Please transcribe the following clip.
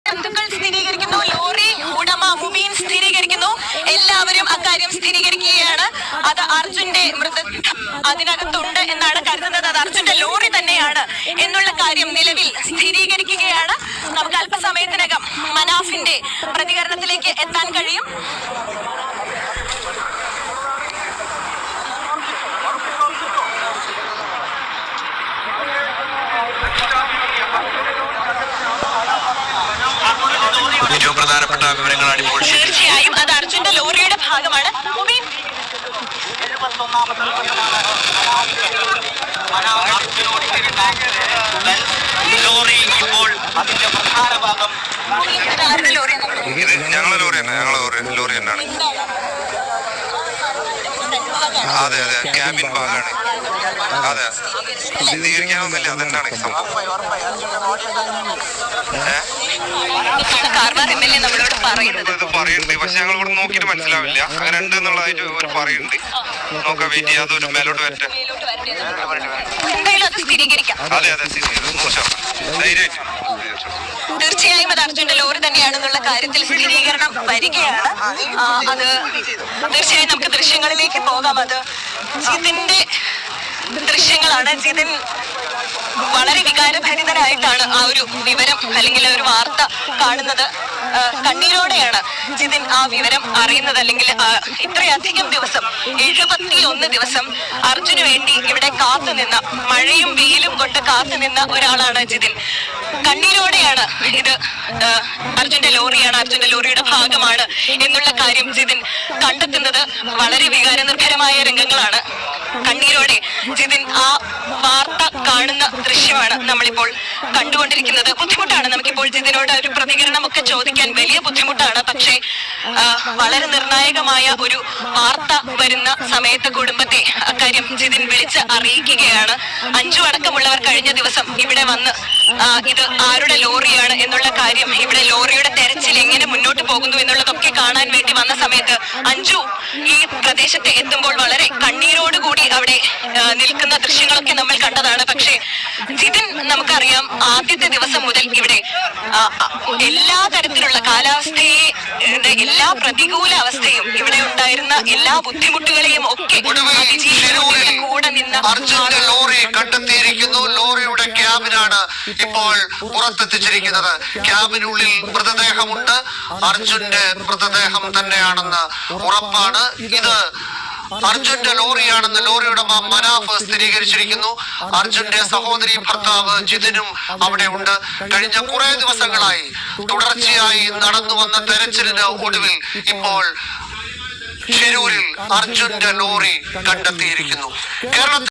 ബന്ധുക്കൾ സ്ഥിരീകരിക്കുന്നു, ലോറി ഉടമ മുബീൻ സ്ഥിരീകരിക്കുന്നു, എല്ലാവരും അക്കാര്യം സ്ഥിരീകരിക്കുകയാണ്. അത് അർജുന്റെ മൃതദേഹം അതിനകത്തുണ്ട് എന്നാണ് കരുതുന്നത്. അത് അർജുന്റെ ലോറി തന്നെയാണ് എന്നുള്ള കാര്യം നിലവിൽ സ്ഥിരീകരിക്കുകയാണ്. നമുക്ക് അല്പസമയത്തിനകം മനാഫിന്റെ പ്രതികരണത്തിലേക്ക് എത്താൻ കഴിയും. ഏറ്റവും പ്രധാനപ്പെട്ട വിവരങ്ങളാണ് ഇപ്പോൾ. തീർച്ചയായും അത് അർജുന്റെ ലോറിയുടെ ഭാഗമാണ്. ലോറി ഇപ്പോൾ അതിന്റെ പ്രധാന ഭാഗം ഞങ്ങളുടെ ലോറി തന്നെയാണ്. അതെ അതെ, ക്യാബിൻ ഭാഗമാണ്. അതെ, സ്ഥിരീകരിക്കാനൊന്നുമില്ല. അതെന്താണ് പറയുന്നുണ്ട്, പക്ഷെ ഞങ്ങൾ ഇവിടെ നോക്കിയിട്ട് മനസ്സിലാവില്ല. അങ്ങനെ ഉണ്ട് എന്നുള്ളതായിട്ട് അവർ പറയുന്നുണ്ട്. നോക്കാം, വെയിറ്റ് ചെയ്യാതെ ഒരു മേലോട്ട് വരട്ടെ. അതെ അതെ, തീർച്ചയായും അത് അർജുന്റെ ലോറി തന്നെയാണെന്നുള്ള കാര്യത്തിൽ സ്ഥിരീകരണം വരികയാണ്. അത് തീർച്ചയായും നമുക്ക് ദൃശ്യങ്ങളിലേക്ക് പോകാം. അത് ജിതിന്റെ ദൃശ്യങ്ങളാണ്. ജിതിൻ വളരെ വികാരഭരിതനായിട്ടാണ് ആ ഒരു വിവരം അല്ലെങ്കിൽ ഒരു വാർത്ത കാണുന്നത്. കണ്ണീരോടെയാണ് ജിതിൻ ആ വിവരം അറിയുന്നത്. അല്ലെങ്കിൽ ഇത്രയധികം ദിവസം, 71 ദിവസം അർജുന് വേണ്ടി ഇവിടെ കാത്തുനിന്ന, മഴയും വെയിലും കൊണ്ട് കാത്തുനിന്ന ഒരാളാണ് ജിതിൻ. കണ്ണീരോടെയാണ് ഇത് അർജുന്റെ ലോറിയാണ്, അർജുന്റെ ലോറിയുടെ ഭാഗമാണ് എന്നുള്ള കാര്യം ജിതിൻ കണ്ടെത്തുന്നത്. വളരെ വികാരനിർഭരമായ രംഗങ്ങളാണ്. കണ്ണീരോടെ ജിതിൻ ആ വാർത്ത കാണുന്ന ദൃശ്യമാണ് നമ്മളിപ്പോൾ കണ്ടുകൊണ്ടിരിക്കുന്നത്. ബുദ്ധിമുട്ടാണ് നമുക്കിപ്പോൾ ജിതിനോട് ഒരു പ്രതികരണമൊക്കെ ചോദിക്കാൻ, വലിയ ബുദ്ധിമുട്ടാണ്. പക്ഷേ വളരെ നിർണായകമായ ഒരു വാർത്ത വരുന്ന സമയത്ത് കുടുംബത്തെ അക്കാര്യം ജിതിൻ വിളിച്ച് അറിയിക്കുകയാണ്. അഞ്ചു അടക്കമുള്ളവർ കഴിഞ്ഞ ദിവസം ഇവിടെ വന്ന് ഇത് ആരുടെ ലോറിയാണ് എന്നുള്ള കാര്യം, ഇവിടെ ലോറിയുടെ തെരച്ചിൽ എങ്ങനെ മുന്നോട്ട് പോകുന്നു എന്നുള്ളതൊക്കെ കാണാൻ വേണ്ടി വന്ന സമയത്ത് അഞ്ജു ഈ പ്രദേശത്ത് എത്തുമ്പോൾ വളരെ കണ്ണീരോടുകൂടി അവിടെ നിൽക്കുന്ന ദൃശ്യങ്ങളൊക്കെ നമ്മൾ കണ്ടതാണ്. പക്ഷേ ജിതിൻ നമുക്കറിയാം, ആദ്യത്തെ ദിവസം മുതൽ ഇവിടെ എല്ലാ തരത്തിലുള്ള കാലാവസ്ഥയെ, എല്ലാ പ്രതികൂല അവസ്ഥയും, ഇവിടെ ഉണ്ടായിരുന്ന എല്ലാ ബുദ്ധിമുട്ടുകളെയും ഒക്കെ കൂടെ നിന്ന് അർജുന്റെ ലോറി കണ്ടെത്തിയിരിക്കുന്നു. ലോറിയുടെ ക്യാബിനാണ് ഇപ്പോൾ പുറത്തെത്തിച്ചിരിക്കുന്നത്. ക്യാബിനുള്ളിൽ മൃതദേഹമുണ്ട്. അർജുന്റെ മൃതദേഹം തന്നെയാണെന്ന് ഉറപ്പാണ്. ഇത് അർജുന്റെ ലോറിയാണെന്ന് ലോറിയുടെ മനാഫ് സ്ഥിരീകരിച്ചിരിക്കുന്നു. അർജുന്റെ സഹോദരി ഭർത്താവ് ജിതിനും അവിടെ ഉണ്ട്. കഴിഞ്ഞ കുറെ ദിവസങ്ങളായി തുടർച്ചയായി നടന്നു വന്ന തെരച്ചിലിന് ഒടുവിൽ ഇപ്പോൾ ഷിരൂരിൽ അർജുന്റെ ലോറി കണ്ടെത്തിയിരിക്കുന്നു. കേരളത്തിൽ